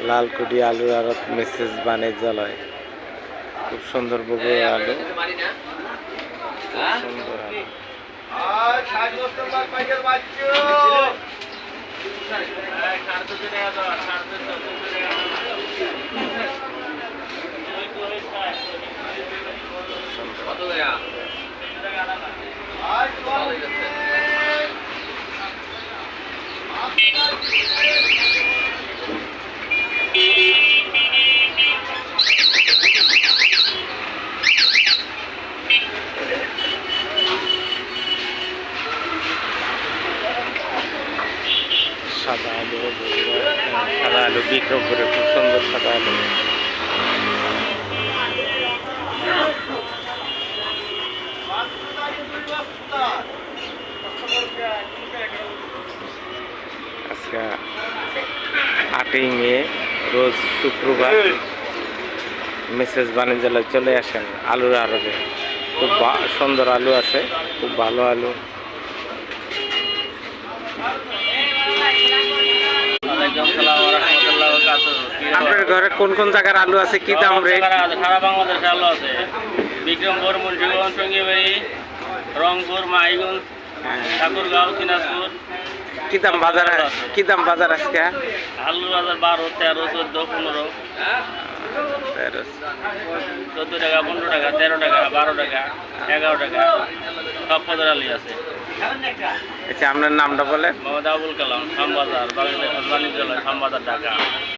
লালকুটি আলুর আড়ত মেসেজ বাণিজ্যালয়। খুব সুন্দর বগুড়ার আলু, খুব সুন্দর আলু। সাদা আলু, সাদা আলু বিক্রমপুরে খুব সুন্দর সাদা আলু। আজকে 8ই মে, রোজ শুক্রবার। মেসেজ বাণিজ্যালয় চলে আসেন আলুর আড়তে। খুব সুন্দর আলু আছে, খুব ভালো আলু। আপনার ঘরে কোন কোন জায়গার আলু আছে, কি দাম রেট? সারা বাংলাদেশে আলু আছে। বিক্রমপুর, মুন্সিগঞ্জ, টঙ্গিবাড়ি, রংপুর, মাইগঞ্জ, ঠাকুরগাঁও, দিনাজপুর। কি দাম বাজার, কি দাম বাজার আজকে? আলুর বাজার 12, 13, 14, 15, 14 টাকা, 15 টাকা, 13 টাকা, 12 টাকা, 11 টাকা, সব পদের আলু আছে। আচ্ছা, আপনার নামটা বলেন। মোহাম্মদ আবুল কালাম, শ্যামবাজার, বাণিজ্যালয়, শ্যামবাজার, ঢাকা।